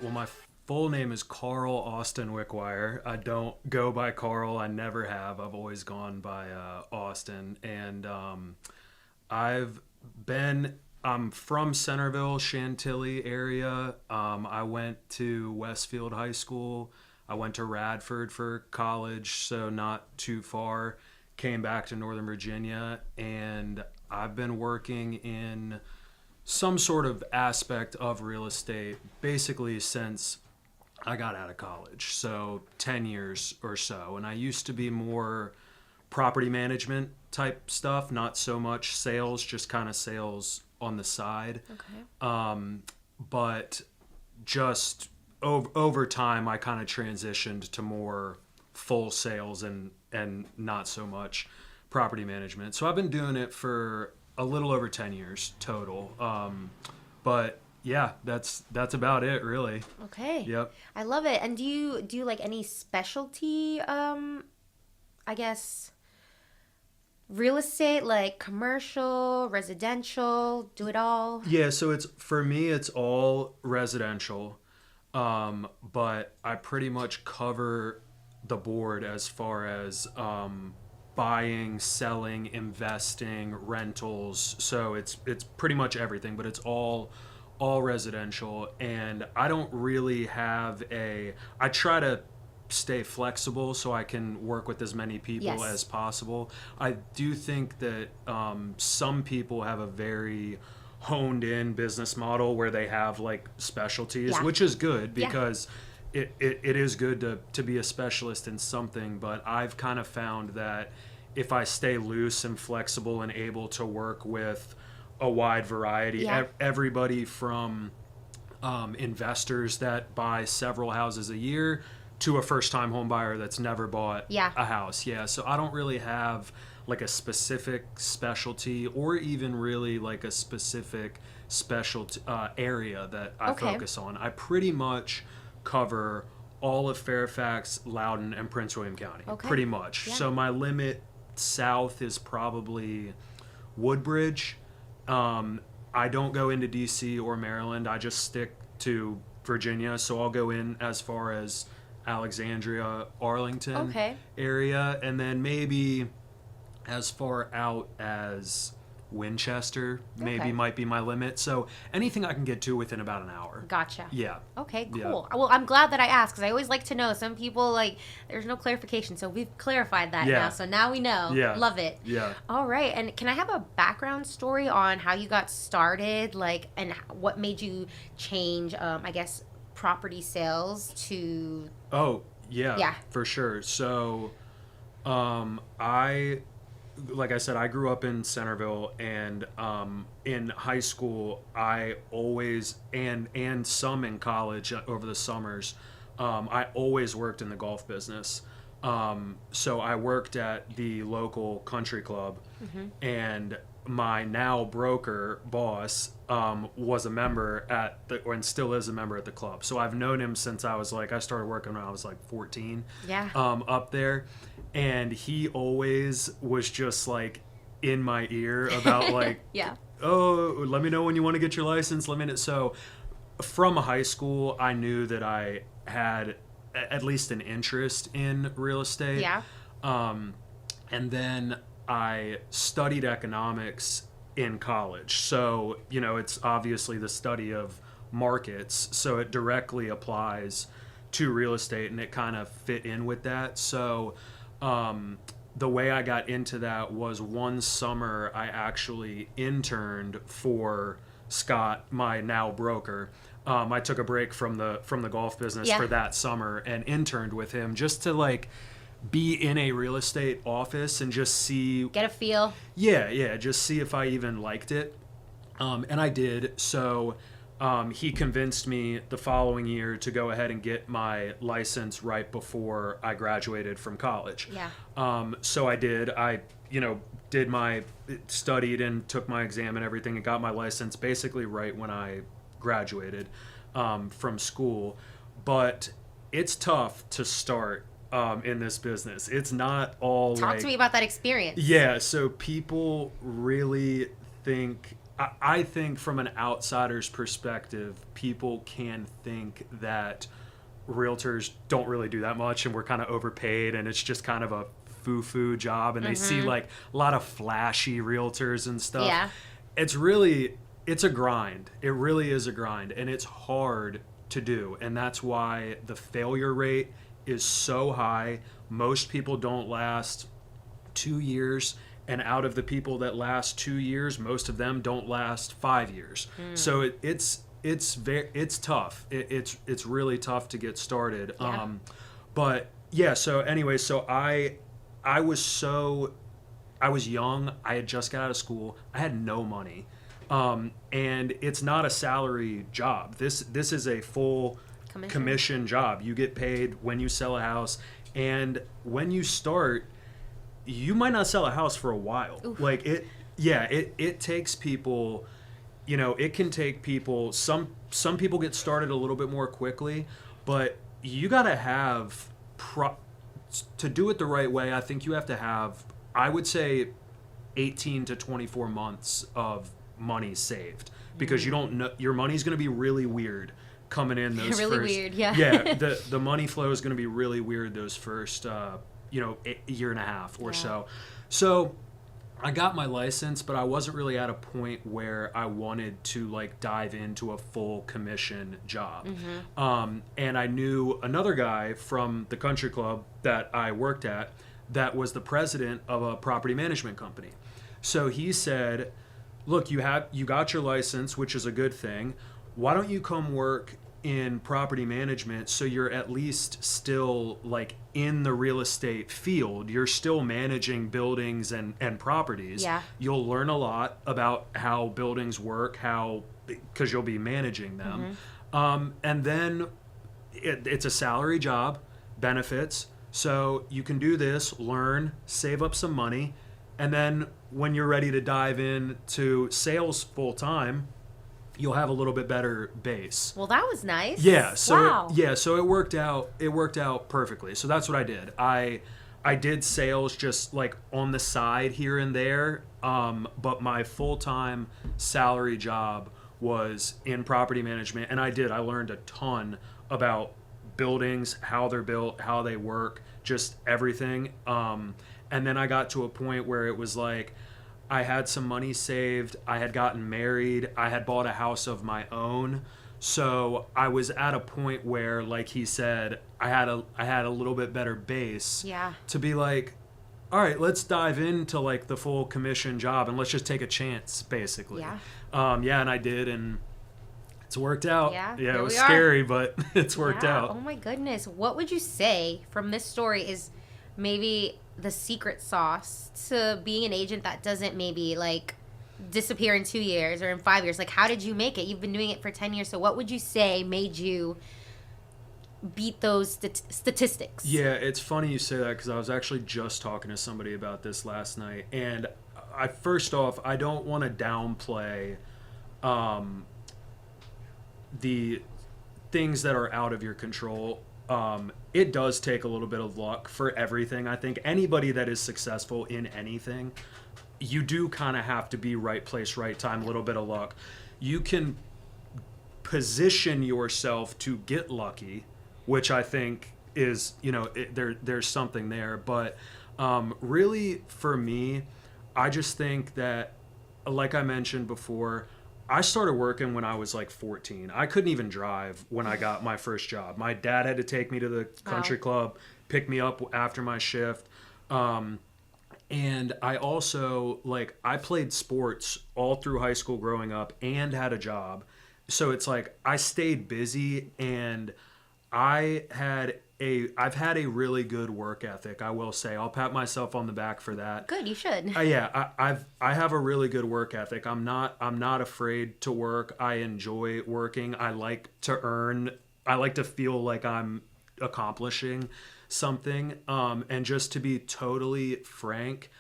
Well, my full name is Carl Austin Wickwire. I don't go by Carl. I never have. I've always gone by Austin. And I've been, I'm from Centerville, Chantilly area. I went to Westfield High School. I went to Radford for college, so not too far. Came back to Northern Virginia, and I've been working in some sort of aspect of real estate basically since I got out of college. So 10 years or so. And I used to be more property management type stuff, not so much sales, just kind of sales on the side. Okay. But just over time, I kind of transitioned to more full sales and not so much property management. So I've been doing it for a little over 10 years total. But yeah, that's about it really. Okay. Yep. I love it. And do you like any specialty I guess real estate, like commercial, residential, do it all? Yeah, so it's for me it's all residential. But I pretty much cover the board as far as buying, selling, investing, rentals. So it's pretty much everything, but it's all residential. And I don't really have a. I try to stay flexible so I can work with as many people Yes. as possible. I do think that some people have a very honed in business model where they have like specialties, Yeah. which is good Yeah. because it is good to be a specialist in something. But I've kind of found that if I stay loose and flexible and able to work with a wide variety, Yeah. everybody from investors that buy several houses a year to a first time home buyer that's never bought Yeah. a house. Yeah. So I don't really have like a specific specialty or even really like a specific specialty area that I Okay. focus on. I pretty much cover all of Fairfax, Loudoun, and Prince William County. Okay. Pretty much. Yeah. So my limit south is probably Woodbridge. I don't go into DC or Maryland. I just stick to Virginia. So I'll go in as far as Alexandria, Arlington Okay. area, and then maybe as far out as Winchester, maybe Okay. might be my limit. So anything I can get to within about an hour. Gotcha. Yeah. Okay, Yeah. cool. Well, I'm glad that I asked because I always like to know. Some people like there's no clarification, so we've clarified that Yeah. now. So now we know. Yeah. Love it. Yeah. All right, and can I have a background story on how you got started, like, and what made you change, I guess, property sales to? Oh, yeah. Yeah. For sure. So, I like I said, I grew up in Centerville, and in high school, I always and some in college over the summers, I always worked in the golf business. So I worked at the local country club, and my now broker boss was a member at the, and still is a member at the club. So I've known him since I was like, I started working when I was like 14 Yeah. up there. And he always was just like in my ear about like, Yeah. oh, let me know when you want to get your license. Let me know. So from high school, I knew that I had at least an interest in real estate. Yeah. And then I studied economics in college. So, you know, it's obviously the study of markets. So it directly applies to real estate, and it kind of fit in with that. So, the way I got into that was one summer I actually interned for Scott, my now broker. I took a break from the golf business Yeah. for that summer and interned with him just to like be in a real estate office and just see. Get a feel. Yeah, just see if I even liked it. And I did. So he convinced me the following year to go ahead and get my license right before I graduated from college. Yeah. So I did. I, did my studied and took my exam and everything and got my license basically right when I graduated from school. But it's tough to start in this business. It's not all Talk like, to me about that experience. yeah, so people really think I think from an outsider's perspective, people can think that realtors don't really do that much and we're kind of overpaid and it's just kind of a foo-foo job, and they see like a lot of flashy realtors and stuff. Yeah. It's a grind. It really is a grind, and it's hard to do, and that's why the failure rate is so high. Most people don't last 2 years, and out of the people that last 2 years, most of them don't last 5 years. So it's tough. It's really tough to get started. Yeah. But yeah. So anyway, so I was young. I had just got out of school. I had no money, and it's not a salary job. This is a full commission job. You get paid when you sell a house, and when you start, you might not sell a house for a while. Oof. Like it takes people. It can take people. Some people get started a little bit more quickly, but you got to have to do it the right way. I think you have to have, I would say, 18 to 24 months of money saved, because you don't know, your money's going to be really weird coming in those really first, weird, yeah. Yeah, the money flow is going to be really weird those first year and a half or so. So I got my license, but I wasn't really at a point where I wanted to like dive into a full commission job. And I knew another guy from the country club that I worked at that was the president of a property management company. So he said, look, you got your license, which is a good thing. Why don't you come work in property management, so you're at least still like in the real estate field. You're still managing buildings and properties. Yeah. You'll learn a lot about how buildings work, because you'll be managing them. And then it's a salary job, benefits. So you can do this, learn, save up some money, and then when you're ready to dive into sales full time, you'll have a little bit better base. Well, that was nice. Yeah. So wow. so it worked out. It worked out perfectly. So that's what I did. I did sales just like on the side here and there. But my full-time salary job was in property management, and I learned a ton about buildings, how they're built, how they work, just everything. And then I got to a point where it was like, I had some money saved. I had gotten married. I had bought a house of my own. So I was at a point where, like he said, I had a little bit better base. Yeah. To be like, all right, let's dive into like the full commission job and let's just take a chance, basically. Yeah. And I did, and it's worked out. Yeah. It was scary, but it's worked out. Oh my goodness. What would you say from this story is maybe the secret sauce to being an agent that doesn't maybe like disappear in 2 years or in 5 years? Like, how did you make it? You've been doing it for 10 years. So what would you say made you beat those statistics? Yeah, it's funny you say that, because I was actually just talking to somebody about this last night. And first off, I don't want to downplay the things that are out of your control. It does take a little bit of luck for everything. I think anybody that is successful in anything, you do kind of have to be right place, right time, a little bit of luck. You can position yourself to get lucky, which I think is, there's something there. But really, for me, I just think that, like I mentioned before, I started working when I was like 14. I couldn't even drive when I got my first job. My dad had to take me to the country club, pick me up after my shift. And I also, I played sports all through high school growing up and had a job. So it's like I stayed busy, and I've had a really good work ethic, I will say. I'll pat myself on the back for that. Good, you should. I have a really good work ethic. I'm not afraid to work. I enjoy working. I like to earn. I like to feel like I'm accomplishing something. And just to be totally frank,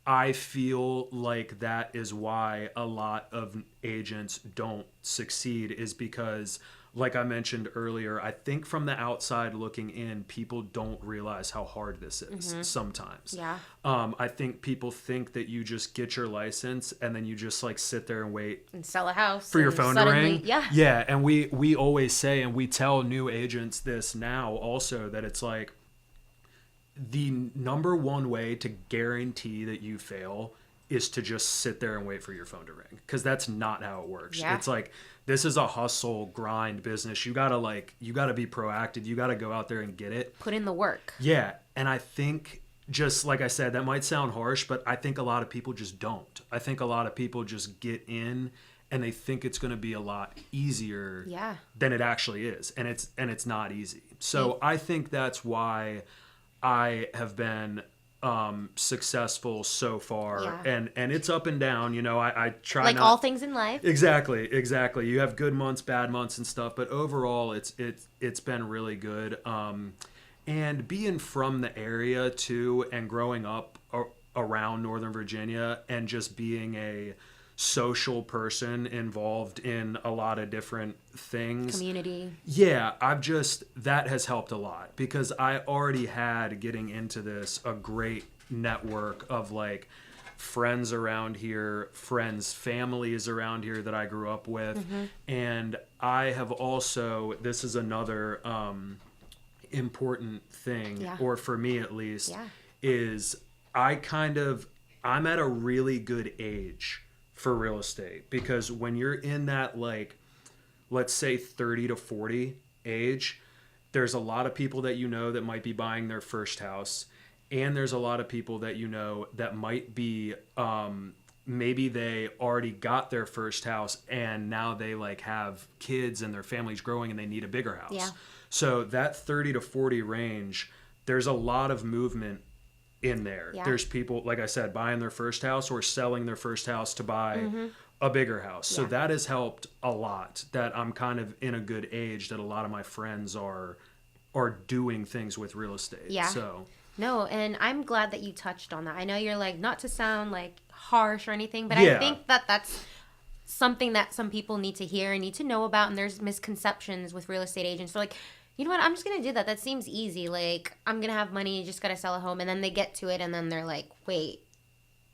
I feel like that is why a lot of agents don't succeed, is because like I mentioned earlier, I think from the outside looking in, people don't realize how hard this is sometimes. Yeah. I think people think that you just get your license and then you just like sit there and wait And sell a house. for your phone to ring. Yeah. Yeah. And we always say, and we tell new agents this now also, that it's like the number one way to guarantee that you fail is to just sit there and wait for your phone to ring. Because that's not how it works. Yeah. It's like, this is a hustle grind business. You gotta be proactive. You gotta go out there and get it. Put in the work. Yeah. And I think, just like I said, that might sound harsh, but I think a lot of people just don't. I think a lot of people just get in and they think it's going to be a lot easier than it actually is. And it's not easy. So I think that's why I have been successful so far, and it's up and down. You know, I try like not, all things in life. Exactly. You have good months, bad months, and stuff, but overall, it's been really good. And being from the area too, and growing up around Northern Virginia, and just being a social person involved in a lot of different things. Community. Yeah, that has helped a lot, because I already had, getting into this, a great network of like friends around here, families around here that I grew up with. And I have also, this is another important thing, or for me at least, is I'm at a really good age for real estate, because when you're in that, like, let's say 30 to 40 age, there's a lot of people that you know that might be buying their first house, and there's a lot of people that you know that might be maybe they already got their first house and now they like have kids and their family's growing and they need a bigger house. So that 30 to 40 range, there's a lot of movement in there. There's people, like I said, buying their first house or selling their first house to buy a bigger house. So that has helped a lot, that I'm kind of in a good age that a lot of my friends are doing things with real estate. So no, and I'm glad that you touched on that. I know you're like, not to sound like harsh or anything, but I think that that's something that some people need to hear and need to know about. And there's misconceptions with real estate agents. They're like, you know what, I'm just going to do that. That seems easy. Like, I'm going to have money, you just got to sell a home. And then they get to it and then they're like, wait,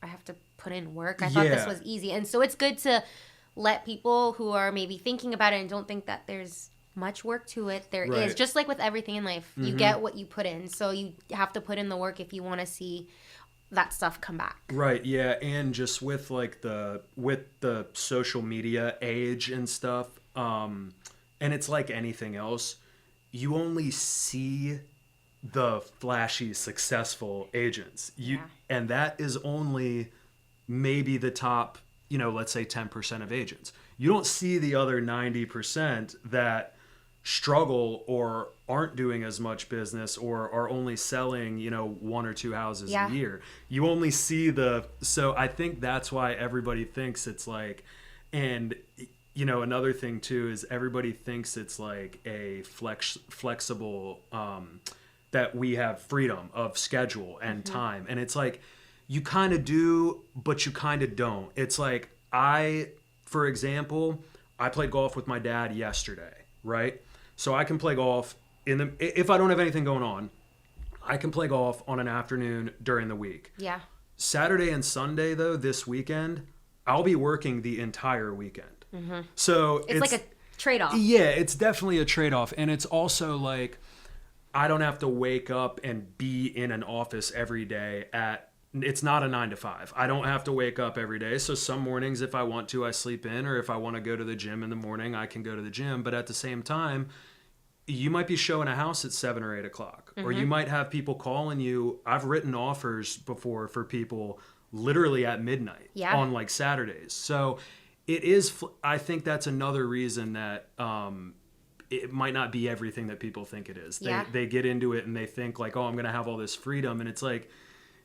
I have to put in work. I thought this was easy. And so it's good to let people who are maybe thinking about it and don't think that there's much work to it. There is. Just like with everything in life, you get what you put in. So you have to put in the work if you want to see that stuff come back. Right. Yeah. And just with like the social media age and stuff, and it's like anything else, you only see the flashy, successful agents. And that is only maybe the top, let's say 10% of agents. You don't see the other 90% that struggle or aren't doing as much business or are only selling, one or two houses a year. You only see so I think that's why everybody thinks it's like, and another thing too is everybody thinks it's like a flexible, that we have freedom of schedule and time. And it's like, you kind of do, but you kind of don't. It's like, for example, I played golf with my dad yesterday, right? So I can play golf if I don't have anything going on, I can play golf on an afternoon during the week. Yeah. Saturday and Sunday though, this weekend, I'll be working the entire weekend. So it's like a trade-off. Yeah, it's definitely a trade-off. And it's also like, I don't have to wake up and be in an office every day it's not a 9 to 5. I don't have to wake up every day. So some mornings, if I want to, I sleep in, or if I want to go to the gym in the morning, I can go to the gym. But at the same time, you might be showing a house at 7 or 8 o'clock, or you might have people calling you. I've written offers before for people literally at midnight on like Saturdays. So it is, I think that's another reason that, it might not be everything that people think it is. They get into it and they think like, oh, I'm going to have all this freedom. And it's like,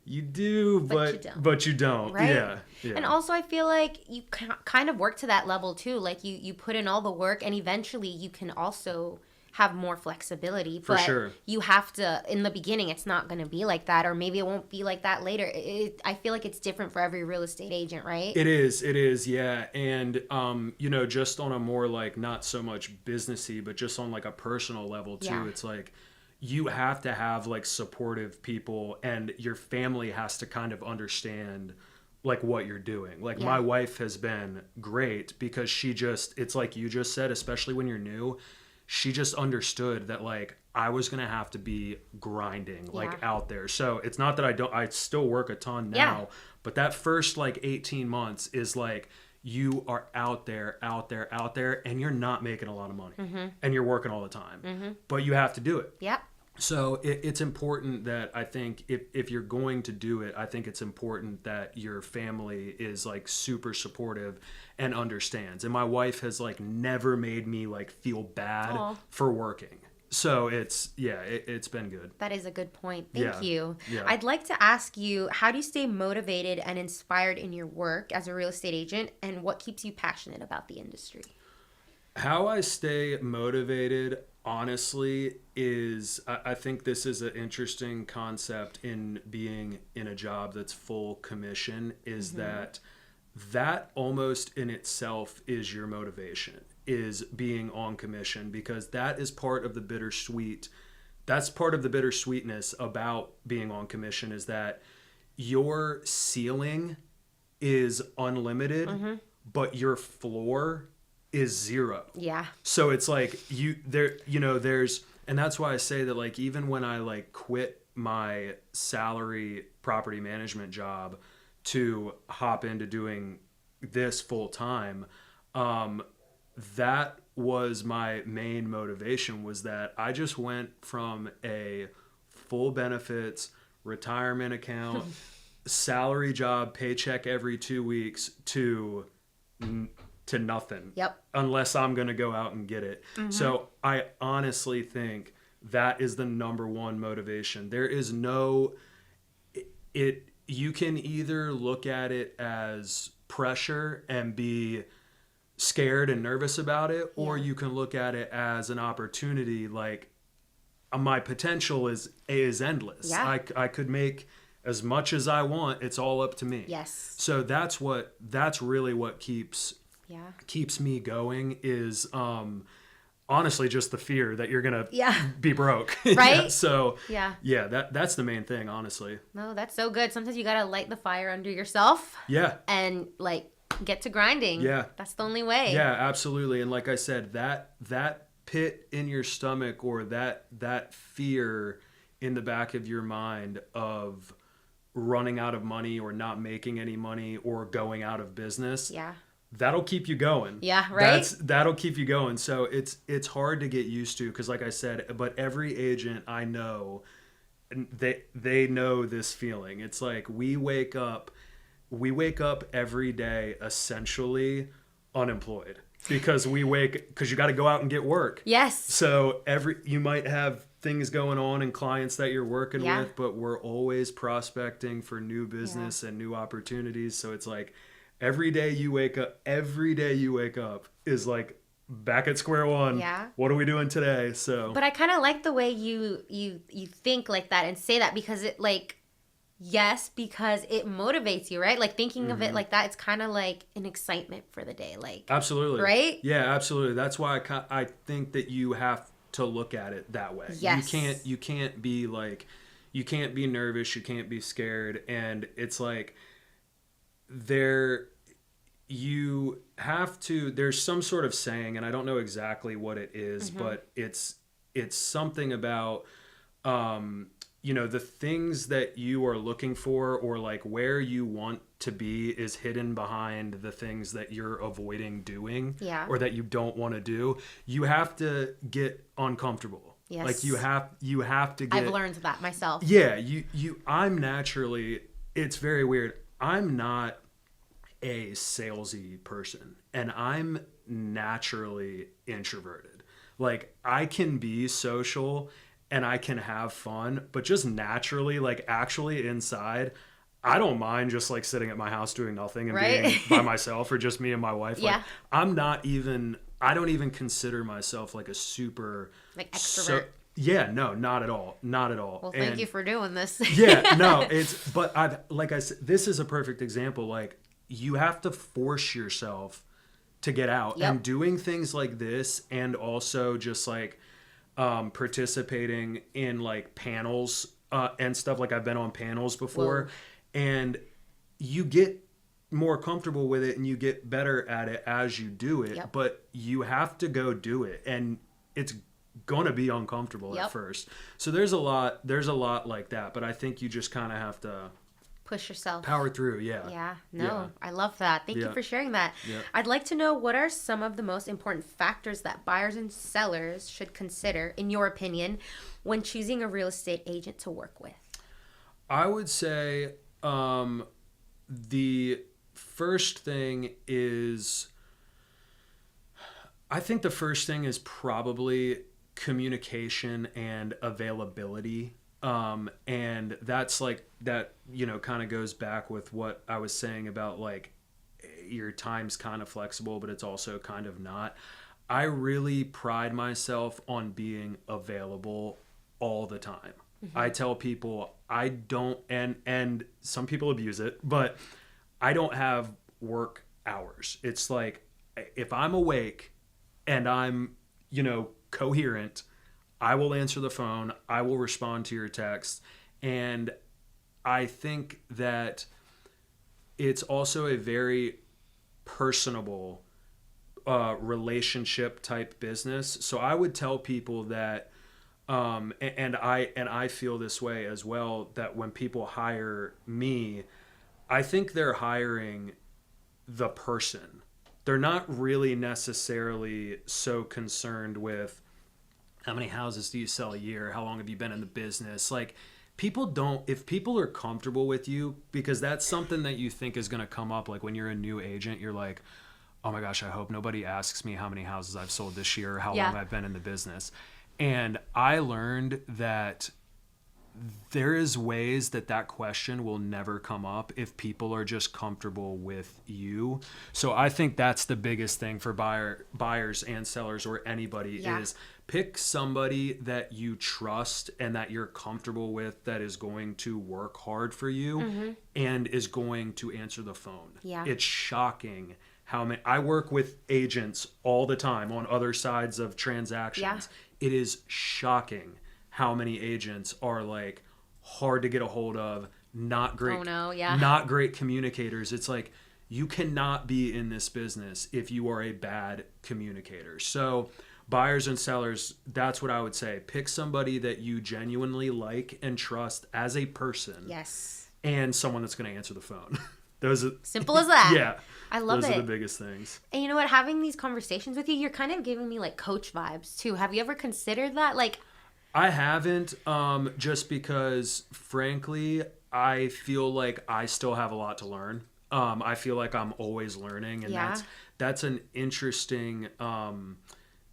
you do, but you don't. Right? Yeah. And also I feel like you kind of work to that level too. Like you put in all the work and eventually you can also have more flexibility. For But sure. you have to, in the beginning, it's not going to be like that, or maybe it won't be like that later. I feel like it's different for every real estate agent, right? It is, yeah. And, just on a more like, not so much businessy, but just on like a personal level too, Yeah. it's like, you have to have like supportive people, and your family has to kind of understand like what you're doing. Like my wife has been great because it's like you just said, especially when you're new, she just understood that like I was going to have to be grinding like out there. So it's not that I still work a ton now, but that first like 18 months is like, you are out there, and you're not making a lot of money, and you're working all the time, but you have to do it. Yep. So it's important that, I think if you're going to do it, I think it's important that your family is like super supportive and understands. And my wife has like never made me like feel bad for working. So it's been good. That is a good point. Thank you. Yeah. I'd like to ask you, how do you stay motivated and inspired in your work as a real estate agent, and what keeps you passionate about the industry? How I stay motivated, honestly, is I think this is an interesting concept in being in a job that's full commission, is that almost in itself is your motivation, is being on commission, because that is part of the bittersweet. That's part of the bittersweetness about being on commission, is that your ceiling is unlimited, but your floor is zero. Yeah. So it's like there's, and that's why I say that like, even when I like quit my salary property management job to hop into doing this full time, that was my main motivation, was that I just went from a full benefits retirement account salary job, paycheck every 2 weeks, to nothing. Yep. Unless I'm going to go out and get it. So I honestly think that is the number one motivation. There is you can either look at it as pressure and be scared and nervous about it, or you can look at it as an opportunity. Like, my potential is endless. Yeah. I could make as much as I want. It's all up to me. Yes. So that's really what keeps me going, is honestly just the fear that you're gonna be broke. Right. So yeah, that's the main thing, honestly. No, that's so good. Sometimes you gotta light the fire under yourself. Yeah. And like get to grinding. Yeah. That's the only way. Yeah, absolutely. And like I said, that pit in your stomach, or that fear in the back of your mind of running out of money, or not making any money, or going out of business. Yeah. That'll keep you going. Yeah, right? That'll keep you going. So it's hard to get used to, because like I said, but every agent I know, they know this feeling. It's like we wake up every day essentially unemployed, because you got to go out and get work. Yes. So you might have things going on and clients that you're working with, but we're always prospecting for new business and new opportunities. So it's like, every day you wake up is like back at square one. Yeah. What are we doing today? So, but I kind of like the way you think like that and say that, because it because it motivates you, right? Like thinking of it like that, it's kind of like an excitement for the day, like. Absolutely. Right? Yeah, absolutely. That's why I think that you have to look at it that way. Yes. You can't be nervous, you can't be scared, and it's like, there's some sort of saying, and I don't know exactly what it is, but it's something about the things that you are looking for, or like where you want to be, is hidden behind the things that you're avoiding doing, or that you don't want to do. You have to get uncomfortable. Yes. Like you have to get. I've learned that myself. Yeah, I'm naturally, it's very weird, I'm not a salesy person, and I'm naturally introverted. Like, I can be social and I can have fun, but just naturally, like actually inside, I don't mind just like sitting at my house doing nothing and being by myself, or just me and my wife. Like, I'm not even I don't even consider myself like a super Like extrovert. Yeah, no, not at all. Not at all. Well, thank you for doing this. Yeah, no, but like I said, this is a perfect example. Like, you have to force yourself to get out, Yep. and doing things like this, and also just like participating in like panels and stuff. Like, I've been on panels before. Whoa. And you get more comfortable with it and you get better at it as you do it. Yep. But you have to go do it, and it's gonna be uncomfortable Yep. at first. So there's a lot like that, but I think you just kind of have to Push yourself. power through. Yeah, no, Yeah. I love that. Thank you Yeah. for sharing that. Yeah. I'd like to know, what are some of the most important factors that buyers and sellers should consider, in your opinion, when choosing a real estate agent to work with? I would say the first thing is, I think the first thing is probably communication and availability. And that's like that, kind of goes back with what I was saying about like your time's kind of flexible, but it's also kind of not. I really pride myself on being available all the time. I tell people I don't, and some people abuse it, but I don't have work hours. It's like, if I'm awake and I'm, coherent, I will answer the phone. I will respond to your text. And I think that it's also a very personable relationship type business. So I would tell people that, and I feel this way as well, that when people hire me, I think they're hiring the person. They're not really necessarily so concerned with how many houses do you sell a year? How long have you been in the business? Like, if people are comfortable with you, because that's something that you think is going to come up. Like, when you're a new agent, you're like, oh my gosh, I hope nobody asks me how many houses I've sold this year or how long I've been in the business. And I learned that there is ways that question will never come up if people are just comfortable with you. So I think that's the biggest thing for buyers and sellers, or anybody, is pick somebody that you trust and that you're comfortable with, that is going to work hard for you and is going to answer the phone. Yeah. It's shocking how many, I work with agents all the time on other sides of transactions. It is shocking how many agents are like hard to get a hold of, not great, not great communicators. It's like, you cannot be in this business if you are a bad communicator. So buyers and sellers, that's what I would say. Pick somebody that you genuinely like and trust as a person. Yes. And someone that's going to answer the phone. Those are simple as that. Yeah. I love Those it. are the biggest things. And you know what? Having these conversations with you, you're kind of giving me like coach vibes too. Have you ever considered that? Like, I haven't, just because, frankly, I feel like I still have a lot to learn. I feel like I'm always learning, and that's an interesting,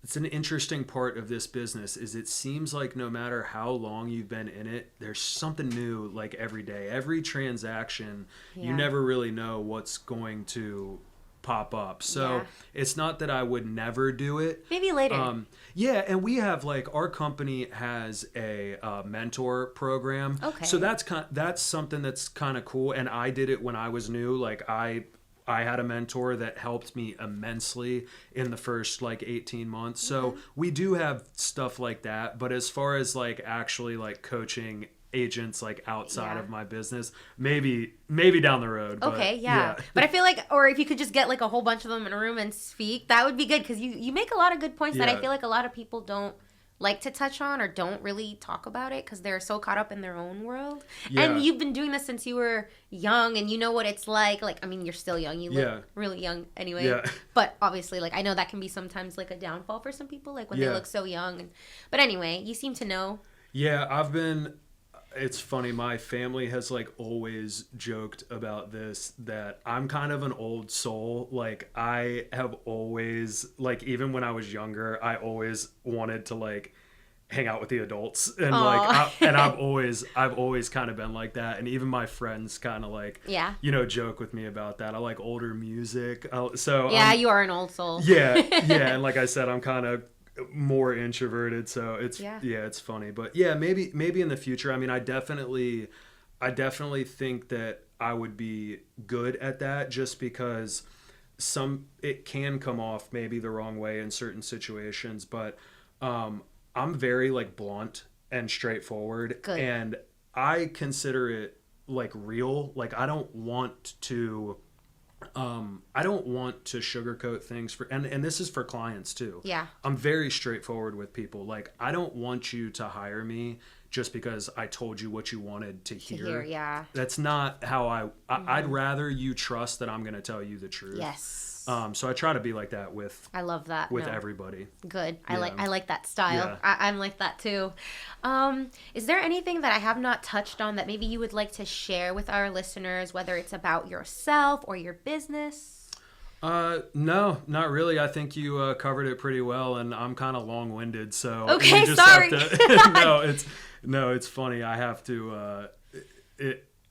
it's an interesting part of this business. Is it seems like no matter how long you've been in it, there's something new like every day, every transaction. You never really know what's going to pop up. So it's not that I would never do it. Maybe later. And we have like, our company has a mentor program. Okay. So that's something that's kind of cool. And I did it when I was new. Like, I had a mentor that helped me immensely in the first like 18 months. So we do have stuff like that. But as far as like actually like coaching agents like outside of my business, maybe down the road. Okay, but I feel like, or if you could just get like a whole bunch of them in a room and speak, that would be good, because you make a lot of good points that I feel like a lot of people don't like to touch on or don't really talk about it because they're so caught up in their own world. And you've been doing this since you were young, and you know what it's like. I mean, you're still young. You look really young anyway. But obviously, like, I know that can be sometimes like a downfall for some people, like when they look so young. But anyway, you seem to know. Yeah, it's funny, my family has like always joked about this, that I'm kind of an old soul. Like, I have always, like, even when I was younger, I always wanted to like hang out with the adults, and Aw. I've always kind of been like that, and even my friends kind of like, Yeah. joke with me about that. I like older music, so Yeah, you are an old soul. yeah, and like I said, I'm kind of more introverted, so it's it's funny. But yeah, maybe in the future. I mean, I definitely think that I would be good at that, just because it can come off maybe the wrong way in certain situations, but I'm very like blunt and straightforward. Good. And I consider it like real. Like I don't want to sugarcoat things and this is for clients too. Yeah. I'm very straightforward with people. Like I don't want you to hire me just because I told you what you wanted to hear. Yeah. That's not how I'd rather you trust that I'm going to tell you the truth. Yes. So I try to be like that with I love that. with everybody. Good. Yeah. I like that style. Yeah. I'm like that too. Is there anything that I have not touched on that maybe you would like to share with our listeners, whether it's about yourself or your business? No, not really. I think you covered it pretty well, and I'm kind of long-winded, so okay, you just sorry. have to, it's funny. I have to.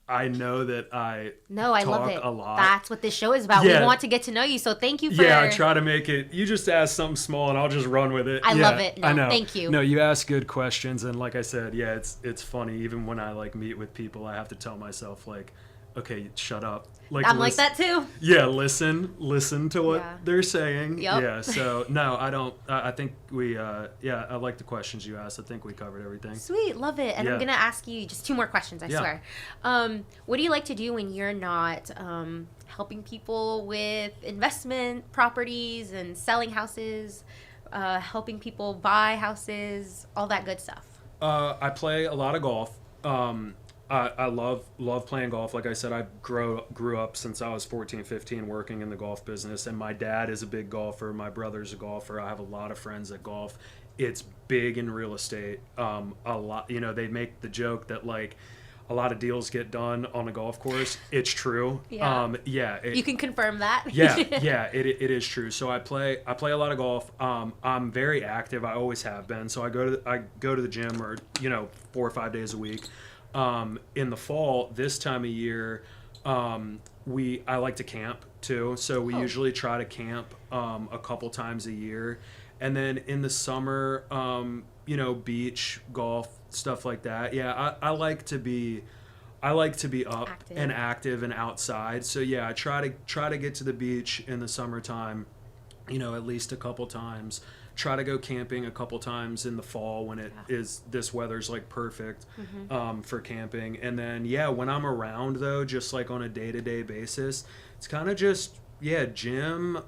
I know that I love talk it a lot. That's what this show is about. Yeah. We want to get to know you, so thank you for. Yeah, I try to make it. You just ask something small, and I'll just run with it. I love it. No, I know. thank you. No, you ask good questions, and like I said, yeah, it's funny. Even when I like meet with people, I have to tell myself like, okay, shut up. Like I'm like that too. Yeah, listen to what they're saying. Yep. Yeah, so no, I don't. I think we. I like the questions you asked. I think we covered everything. Sweet, love it. And I'm gonna ask you just 2 more questions. I swear. What do you like to do when you're not helping people with investment properties and selling houses, helping people buy houses, all that good stuff? I play a lot of golf. I love playing golf. Like I said, I grew up since I was 14, 15 working in the golf business, and my dad is a big golfer. My brother's a golfer. I have a lot of friends that golf. It's big in real estate. A lot, they make the joke that like a lot of deals get done on a golf course. It's true. Yeah. You can confirm that. It is true. So I play a lot of golf. I'm very active. I always have been. So I go to the gym or 4 or 5 days a week. In the fall, this time of year, I like to camp too. So we usually try to camp a couple times a year, and then in the summer, beach, golf, stuff like that. Yeah, I like to be up and active and outside. So yeah, I try to get to the beach in the summertime, at least a couple times. Try to go camping a couple times in the fall when this weather's like perfect for camping. And then when I'm around though, just like on a day-to-day basis, it's kind of just gym,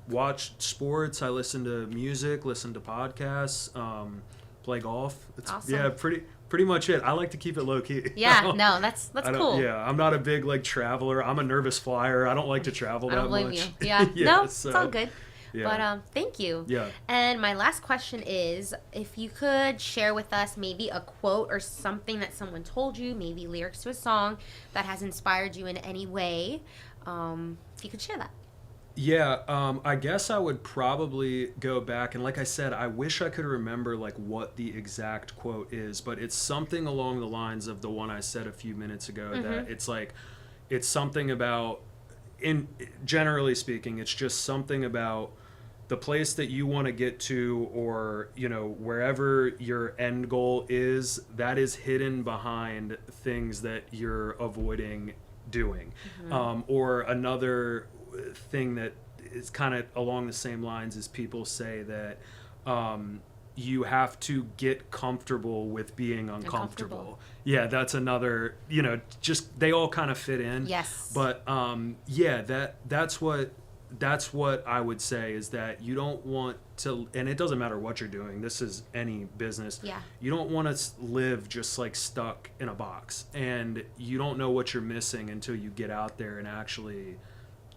watch sports. I listen to music, listen to podcasts, play golf. It's awesome. Pretty much it. I like to keep it low key. Yeah, no, that's cool. Yeah, I'm not a big like traveler. I'm a nervous flyer. I don't like to travel that much. I don't blame you. Yeah, no, it's all good. Yeah. But thank you. Yeah. And my last question is, if you could share with us maybe a quote or something that someone told you, maybe lyrics to a song that has inspired you in any way, if you could share that. Yeah, I guess I would probably go back, and like I said, I wish I could remember like what the exact quote is, but it's something along the lines of the one I said a few minutes ago, that it's something about, generally speaking, it's just something about the place that you want to get to, or wherever your end goal is, that is hidden behind things that you're avoiding doing. Or another thing that is kind of along the same lines is people say that you have to get comfortable with being uncomfortable. Yeah, that's another, just they all kind of fit in. Yes. But that's what I would say, is that you don't want to, and it doesn't matter what you're doing, this is any business. Yeah. You don't want to live just like stuck in a box, and you don't know what you're missing until you get out there and actually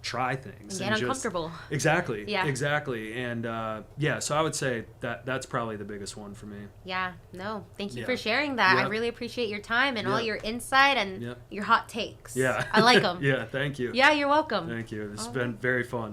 try things and get uncomfortable. Exactly. Yeah. Exactly. And so I would say that's probably the biggest one for me. Yeah. No. Thank you for sharing that. Yep. I really appreciate your time and all your insight and your hot takes. Yeah. I like them. Yeah. Thank you. Yeah. You're welcome. Thank you. It's been very fun.